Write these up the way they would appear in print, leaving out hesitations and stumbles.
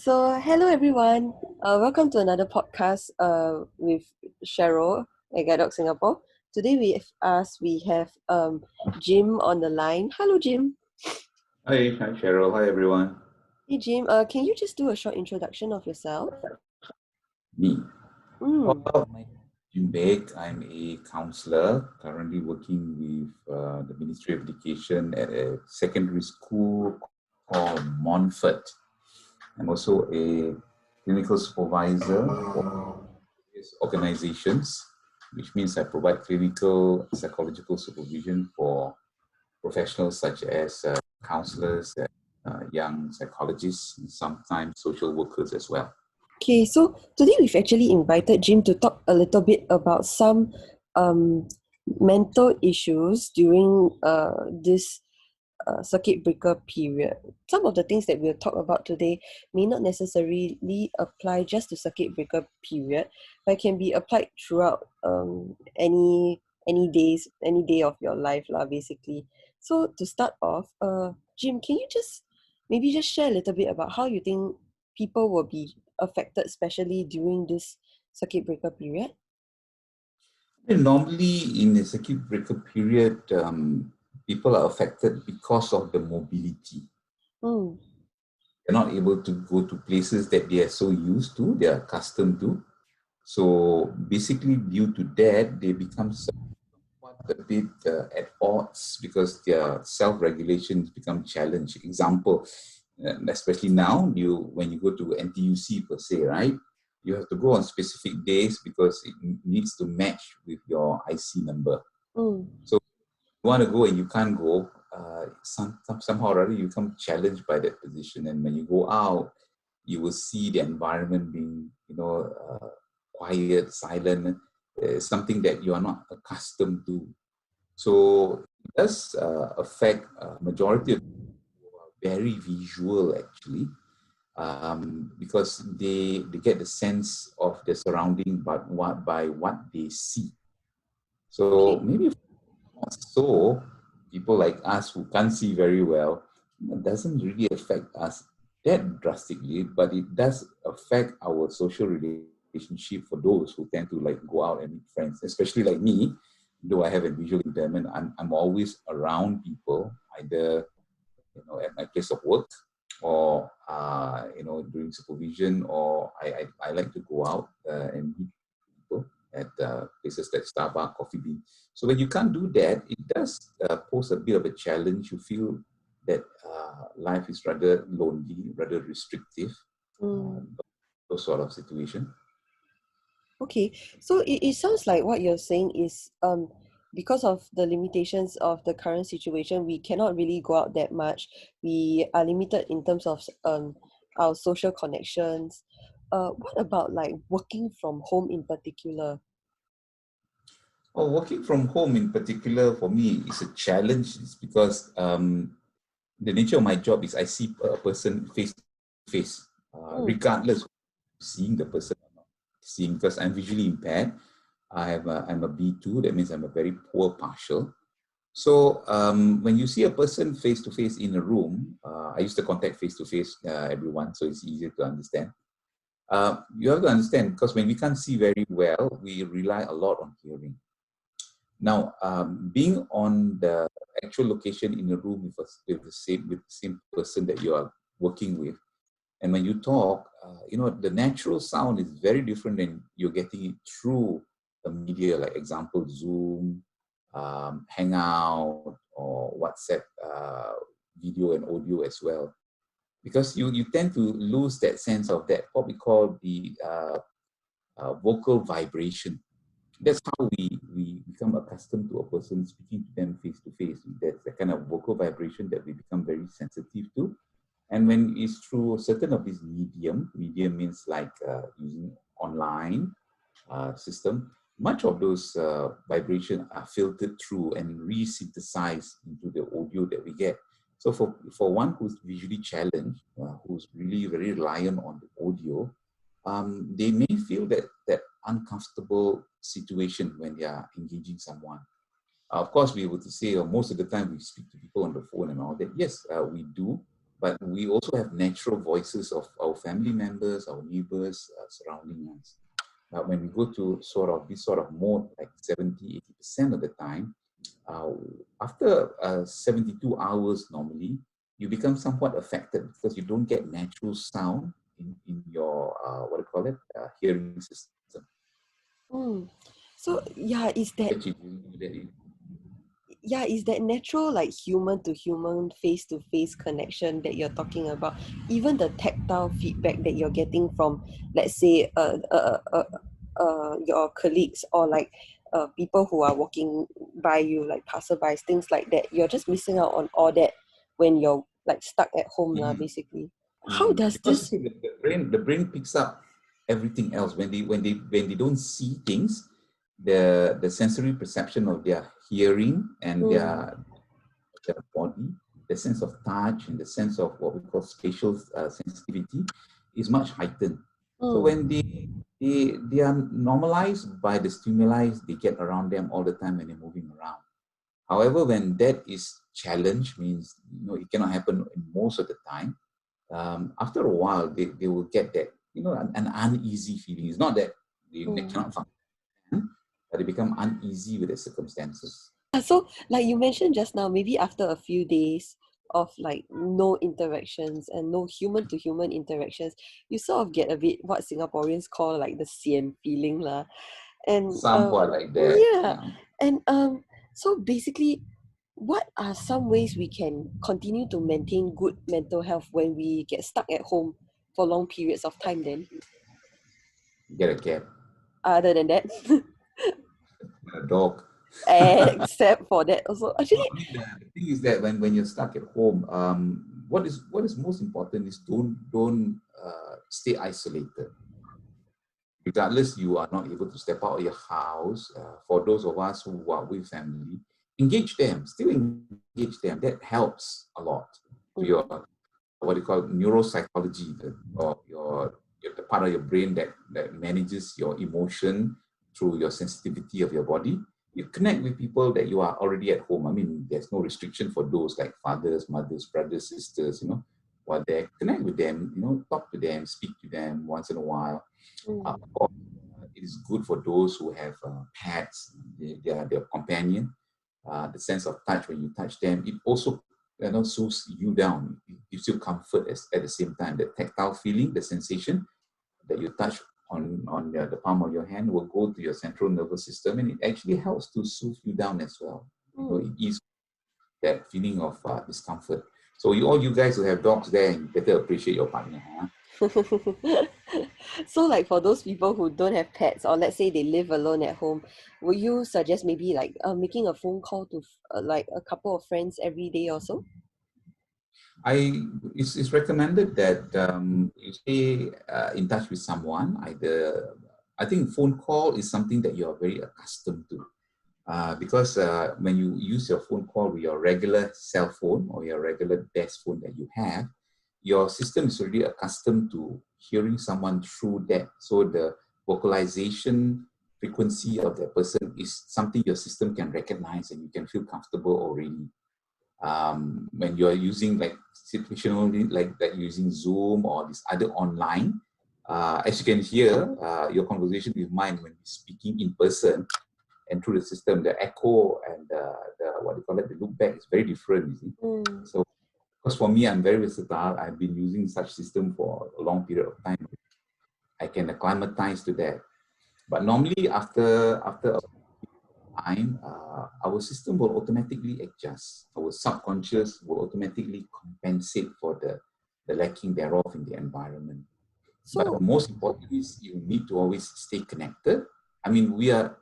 Hello everyone. Welcome to another podcast with Cheryl at Guide Singapore. Today we have Jim on the line. Hello, Jim. Hi Cheryl. Hi everyone. Hey, Jim. Can you just do a short introduction of yourself? Me. Mm. My name is Jim Beck. I'm a counselor currently working with the Ministry of Education at a secondary school called Montfort. I'm also a clinical supervisor for various organizations, which means I provide clinical psychological supervision for professionals such as counselors, young psychologists, and sometimes social workers as well. Okay, so today we've actually invited Jim to talk a little bit about some um, mental issues during this circuit breaker period. Some of the things that we'll talk about today may not necessarily apply just to circuit breaker period, but can be applied throughout any day of your life lah, basically. So to start off, Jim, can you maybe just share a little bit about how you think people will be affected, especially during this circuit breaker period? Normally, in the circuit breaker period, people are affected because of the mobility. Mm. They're not able to go to places that they are so used to, they are accustomed to. So basically, due to that, they become somewhat a bit at odds because their self-regulations become challenged. Example, especially now, when you go to NTUC per se, right? You have to go on specific days because it needs to match with your IC number. Mm. So you want to go and you can't go, somehow or other you become challenged by that position. And when you go out, you will see the environment being, quiet, silent, something that you are not accustomed to. So it does affect majority of people who are very visual actually, because they get the sense of the surrounding by what they see. So Okay. maybe so people like us who can't see very well, it doesn't really affect us that drastically, but it does affect our social relationship for those who tend to like go out and meet friends, especially like me. Though I have a visual impairment, I'm always around people, either at my place of work or during supervision, or I like to go out and meet people at places like Starbucks, Coffee Bean. So when you can't do that, it does pose a bit of a challenge. You feel that life is rather lonely, rather restrictive, Mm. those sort of situation. Okay, so it sounds like what you're saying is because of the limitations of the current situation, we cannot really go out that much. We are limited in terms of our social connections. What about like working from home in particular? Oh, working from home in particular for me is a challenge. It's because the nature of my job is I see a person face to face, Mm. regardless of seeing the person or not seeing, because I'm visually impaired. I'm a B2, that means I'm a very poor partial. So when you see a person face to face in a room, I used to contact face to face everyone, so it's easier to understand. You have to understand, because when we can't see very well, we rely a lot on hearing. Now, being on the actual location in a room with the same person that you are working with, and when you talk, the natural sound is very different than you're getting it through a media, like example, Zoom, Hangout, or WhatsApp video and audio as well. Because you tend to lose that sense of that, what we call the vocal vibration. That's how we become accustomed to a person, speaking to them face to face. That's the kind of vocal vibration that we become very sensitive to. And when it's through certain of these medium means like using online system, much of those vibration are filtered through and re-synthesized into the audio that we get. So for one who's visually challenged, who's really very reliant on the audio, they may feel that uncomfortable situation when they are engaging someone. Of course, we would say most of the time we speak to people on the phone and all that. Yes, we do. but we also have natural voices of our family members, our neighbors surrounding us. But when we go to this sort of mode, like 70-80% of the time, uh, after 72 hours normally, you become somewhat affected because you don't get natural sound in your, what do you call it, hearing system. Mm. So yeah, is that natural, like human to human, face to face connection that you're talking about? Even the tactile feedback that you're getting from, let's say, your colleagues, or like people who are walking by you, like passerbys, things like that. You're just missing out on all that when you're like stuck at home, lah, basically. How does Because this? see, the brain picks up everything else when they don't see things. The sensory perception of their hearing and Mm, their body, the sense of touch and the sense of what we call spatial sensitivity is much heightened. So mm, when they are normalized by the stimuli they get around them all the time when they're moving around. However, when that is challenged, means it cannot happen most of the time. After a while, they will get that an uneasy feeling. It's not that they mm. cannot function, but they become uneasy with the circumstances. So, like you mentioned just now, maybe after a few days of like no interactions and no human to human interactions, you sort of get a bit what Singaporeans call like the sian feeling lah. And Somewhat like that. yeah, Yeah. and so basically, what are some ways we can continue to maintain good mental health when we get stuck at home for long periods of time then? Get a cat, Other than that, a dog. except for that also. No, Actually, I mean, the thing is that when you're stuck at home, what is most important is don't stay isolated. Regardless, you are not able to step out of your house. For those of us who are with family, engage them. Still engage them. That helps a lot to mm, your what you call neuropsychology, the part of your brain that manages your emotion through your sensitivity of your body. You connect with people that you are already at home. I mean, there's no restriction for those like fathers, mothers, brothers, sisters, while they connect with them, talk to them, speak to them once in a while. mm, Of course, it is good for those who have pets, their companion. The sense of touch when you touch them, it also soothes you down. It gives you comfort at the same time. The tactile feeling, the sensation that you touch on the palm of your hand will go to your central nervous system, and it actually helps to soothe you down as well. mm. It is that feeling of discomfort. So all you guys who have dogs there, you better appreciate your partner. Huh? So like for those people who don't have pets, or let's say they live alone at home, would you suggest maybe like making a phone call to like a couple of friends every day or so? It's recommended that you stay in touch with someone. I think phone call is something that you are very accustomed to, because when you use your phone call with your regular cell phone or your regular desk phone that you have, your system is already accustomed to hearing someone through that. So the vocalization frequency of that person is something your system can recognize and you can feel comfortable already. When you're using like situationally, like using Zoom or this other online, as you can hear, your conversation with mine when we're speaking in person and through the system, the echo and the what do you call it, the loop back is very different, you see. Mm. So, because for me, I'm very versatile. I've been using such system for a long period of time. I can acclimatize to that. But normally, after a time, our system will automatically adjust. Our subconscious will automatically compensate for the lacking thereof in the environment. But the So most important is you need to always stay connected. I mean, we are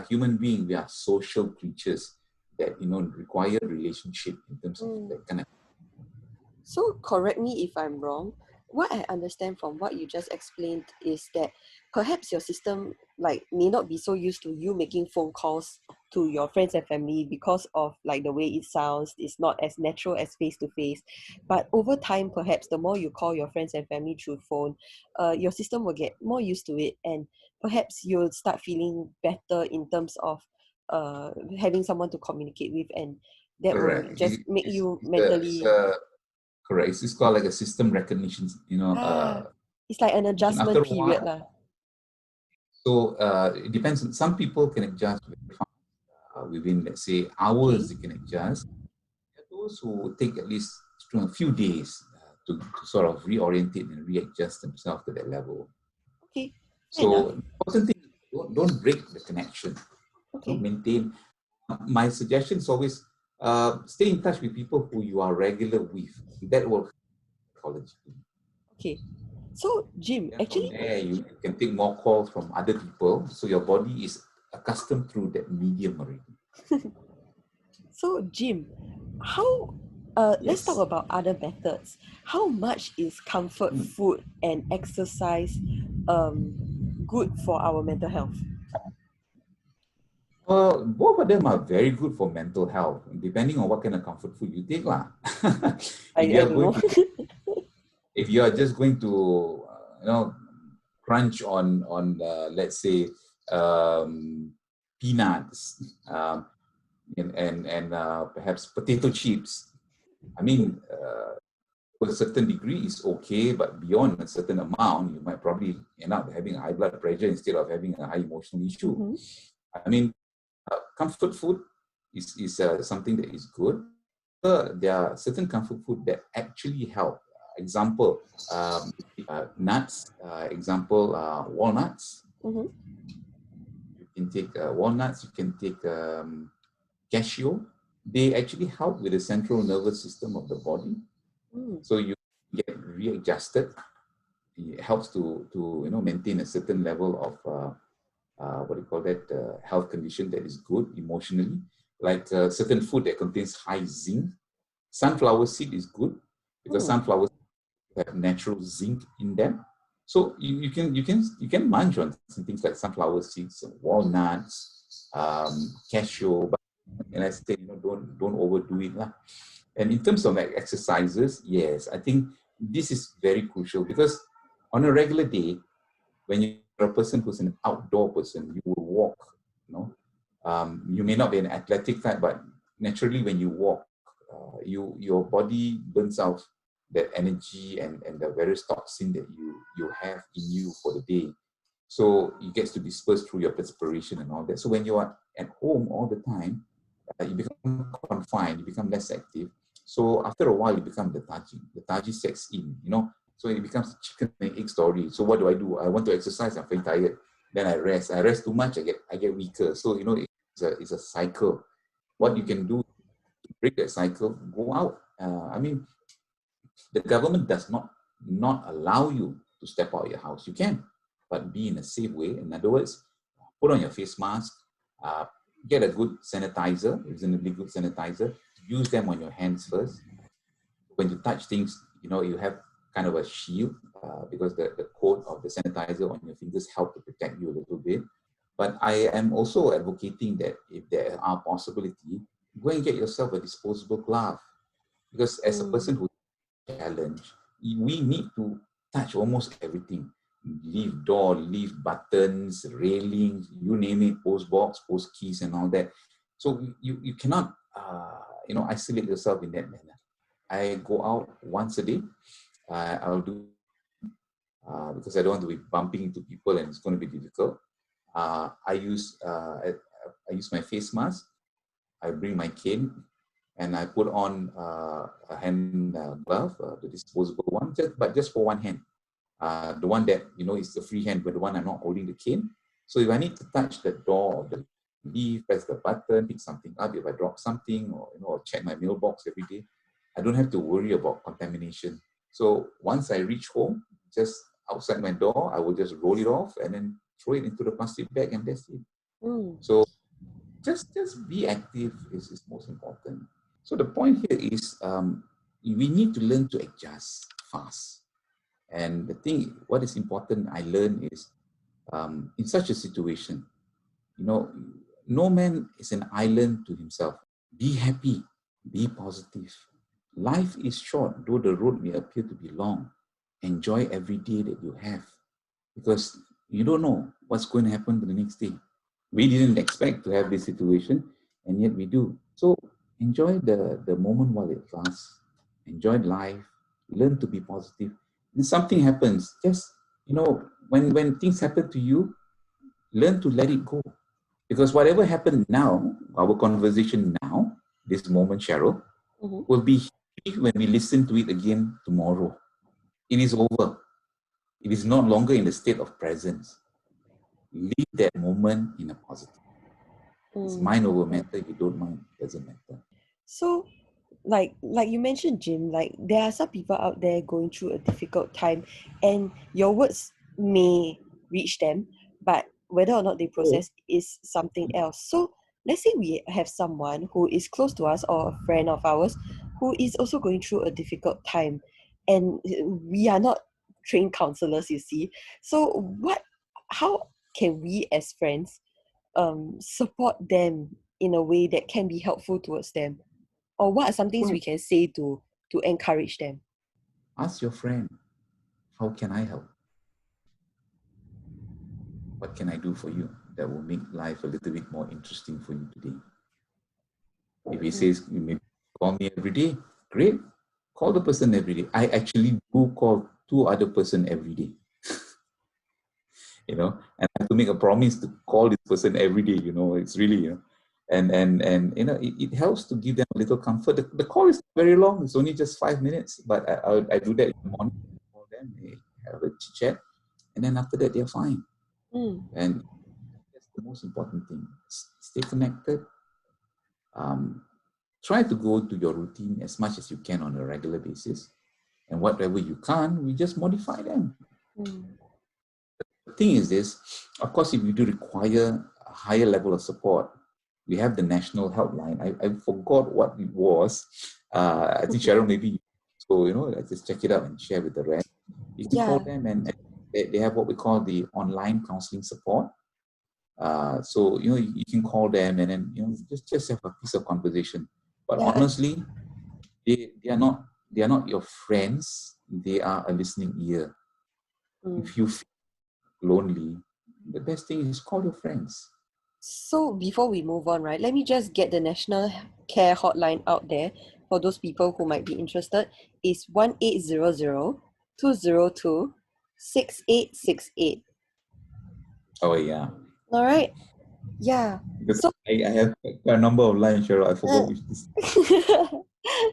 human beings. We are social creatures that require relationship in terms of mm. that kind of. So correct me if I'm wrong. What I understand from what you just explained is that perhaps your system like may not be so used to you making phone calls to your friends and family because of like the way it sounds. It's not as natural as face to face. But over time, perhaps the more you call your friends and family through phone, your system will get more used to it, and perhaps you'll start feeling better in terms of having someone to communicate with, and that will Correct. just make It's, you it's, a, it's mentally. a Correct. It's called like a system recognition, It's like an after adjustment a while. period lah. So it depends. Some people can adjust very fast. Within, let's say, Okay. hours, they can adjust. There are those who take at least a few days to sort of reorientate and readjust themselves to that level. Okay. Fair enough. So the important thing is don't break the connection. Okay. Maintain. My suggestion is always stay in touch with people who you are regular with. That will help. Okay. So, Jim, Then from actually, there, you can take more calls from other people. So your body is accustomed through that medium already. so Jim, how? Let's talk Yes. about other methods. How much is comfort food and exercise good for our mental health? Well, both of them are very good for mental health, depending on what kind of comfort food you take, lah. I don't know. If you are just going to, crunch on let's say, peanuts, and perhaps potato chips. I mean, to a certain degree is okay, but beyond a certain amount, you might probably end up having high blood pressure instead of having a high emotional issue. Mm-hmm. I mean, comfort food is something that is good. There are certain comfort food that actually help. Example, nuts. Example, walnuts. Mm-hmm. You can take walnuts. You can take cashew. They actually help with the central nervous system of the body. So you get readjusted. It helps to maintain a certain level of what do you call that, health condition that is good emotionally, like certain food that contains high zinc. Sunflower seed is good because sunflowers have natural zinc in them. So you can munch on some things like sunflower seeds, walnuts, cashew, but and I say don't overdo it lah. And in terms of like exercises, yes, I think this is very crucial because on a regular day, when you're a person who's an outdoor person, you will walk. You may not be an athletic type, but naturally when you walk, your body burns out that energy and the various toxin that you have in you for the day. So it gets to disperse through your perspiration and all that. So when you are at home all the time, you become confined, you become less active. So after a while, you become lethargic. Lethargy sets in, So it becomes a chicken and egg story. So what do? I want to exercise, I'm feeling tired. Then I rest. I rest too much, I get weaker. So, it's a cycle. What you can do to break that cycle, go out. The government does not allow you to step out of your house. You can, but be in a safe way. In other words, put on your face mask, get a good sanitizer, reasonably good sanitizer. Use them on your hands first. When you touch things, you have kind of a shield because the coat of the sanitizer on your fingers help to protect you a little bit. But I am also advocating that if there are possibility, go and get yourself a disposable glove. Because as a person who's challenged, we need to touch almost everything. Leave door, leave buttons, railings, you name it, post box, post keys and all that. So you cannot, isolate yourself in that manner. I go out once a day. I'll do because I don't want to be bumping into people and it's going to be difficult. I use my face mask. I bring my cane and I put on a hand glove, the disposable one, just for one hand. The one that is the free hand, but the one I'm not holding the cane. So if I need to touch the door of the leaf, press the button, pick something up, if I drop something, or check my mailbox every day, I don't have to worry about contamination. So once I reach home, just outside my door, I will just roll it off and then throw it into the plastic bag, and that's it. So just be active is most important. So the point here is we need to learn to adjust fast. And the thing, what is important, I learned is in such a situation, no man is an island to himself. Be happy, be positive. Life is short, though the road may appear to be long. Enjoy every day that you have because you don't know what's going to happen the next day. We didn't expect to have this situation, and yet we do. So enjoy the moment while it lasts. Enjoy life. Learn to be positive. When something happens, just, when things happen to you, learn to let it go. Because whatever happened now, our conversation now, this moment, Cheryl, Mhm. will be huge when we listen to it again tomorrow. It is over. It is no longer in the state of presence. Leave that moment in a positive. It's Mm. mind over matter. If you don't mind, it doesn't matter. So, like you mentioned, Jim, like there are some people out there going through a difficult time, and your words may reach them, but whether or not they Oh, process is something else. So let's say we have someone who is close to us or a friend of ours who is also going through a difficult time, and we are not trained counselors, you see. So how can we as friends support them in a way that can be helpful towards them? Or what are some things well, we can say to encourage them? ask your friend, how can I help? What can I do for you that will make life a little bit more interesting for you today? If he Mm. says, you may call me every day, great. Call the person every day. I actually do call two other person every day, and I have to make a promise to call this person every day, it's really, and it helps to give them a little comfort. The call is very long. It's only just 5 minutes, but I do that in the morning. Call them, have a chit chat, and then after that, they're fine. Mm. And that's the most important thing. Stay connected. Um, Try to go to your routine as much as you can on a regular basis. And whatever you can't, we just modify them. Mm. The thing is this, of course, if you do require a higher level of support, we have the national helpline. I forgot what it was. I think Cheryl, maybe, so, let's just check it out and share with the rest. You can call Yeah, them, and they have what we call the online counseling support. So you can call them, and then just have a piece of conversation. But yeah. honestly, they are not your friends. They are a listening ear. Mm. If you feel lonely, the best thing is call your friends. So before we move on, right, let me just get the National Care Hotline out there for those people who might be interested. It's 1-800-202-6868. Oh yeah, All right. Yeah. because So I have quite a number of lines, Cheryl. I uh, forgot which this.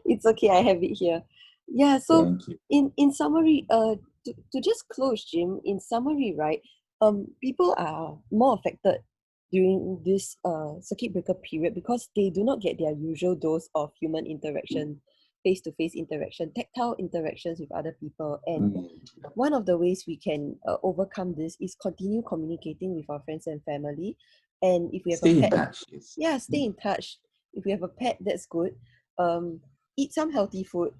it's okay, I have it here. Yeah, so Thank you. in summary, to just close, Jim, in summary, right, people are more affected during this circuit breaker period because they do not get their usual dose of human interaction, face-to-face interaction, tactile interactions with other people. And Mm. one of the ways we can overcome this is continue communicating with our friends and family. And if we have a Stay in pet, touch. Yes. yeah, stay in touch. If we have a pet, that's good. um Eat some healthy food,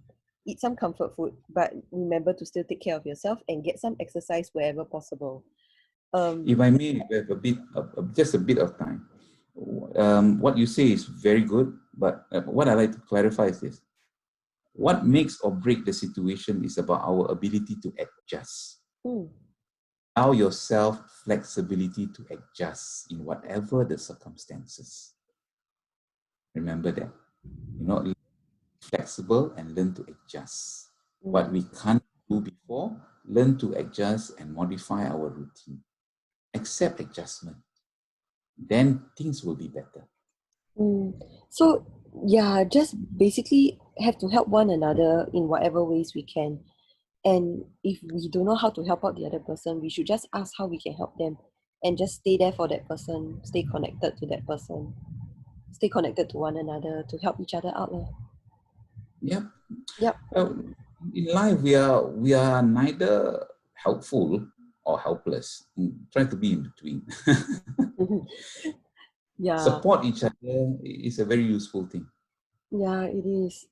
eat some comfort food, but remember to still take care of yourself and get some exercise wherever possible. If um I may have just a bit of time, what you say is very good, but what I like to clarify is this: what makes or break the situation is about our ability to adjust. mm, Allow yourself flexibility to adjust in whatever the circumstances. Remember that. Learn flexible and learn to adjust. What mm, we can't do before, learn to adjust and modify our routine. Accept adjustment. Then things will be better. mm. So yeah, just basically have to help one another in whatever ways we can. And if we don't know how to help out the other person, we should just ask how we can help them and just stay there for that person, stay connected to that person, stay connected to one another to help each other out lah. Yep. Yep. In life, we are neither helpful or helpless. Try to be in between. Yeah, Support each other is a very useful thing. yeah, it is.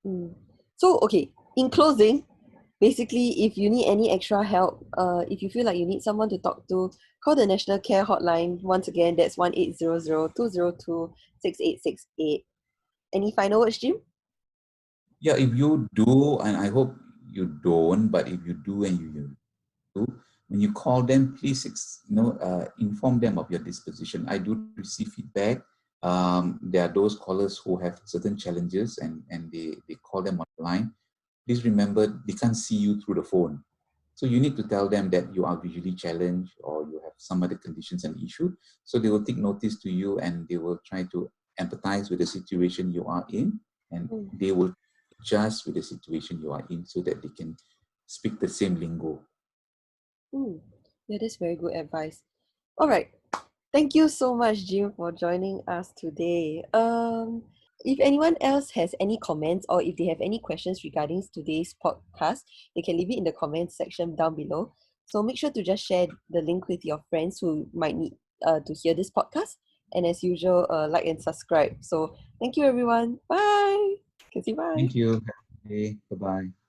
Mm. So, okay, in closing, basically, if you need any extra help, if you feel like you need someone to talk to, call the National Care Hotline. Once again, that's 1-800-202-6868. Any final words, Jim? Yeah, if you do, and I hope you don't, but if you do and you do, when you call them, please inform them of your disposition. I do receive feedback. There are those callers who have certain challenges, and they call them online. please remember they can't see you through the phone. So you need to tell them that you are visually challenged or you have some other conditions and issue. So they will take notice to you and they will try to empathize with the situation you are in, and Mm. they will adjust with the situation you are in so that they can speak the same lingo. Yeah, that's very good advice. All right. Thank you so much, Jim, for joining us today. If anyone else has any comments or if they have any questions regarding today's podcast, they can leave it in the comments section down below. So make sure to just share the link with your friends who might need to hear this podcast. And as usual, like and subscribe. So thank you, everyone. Bye. Kissy, bye. Thank you. Have a good day. Bye-bye.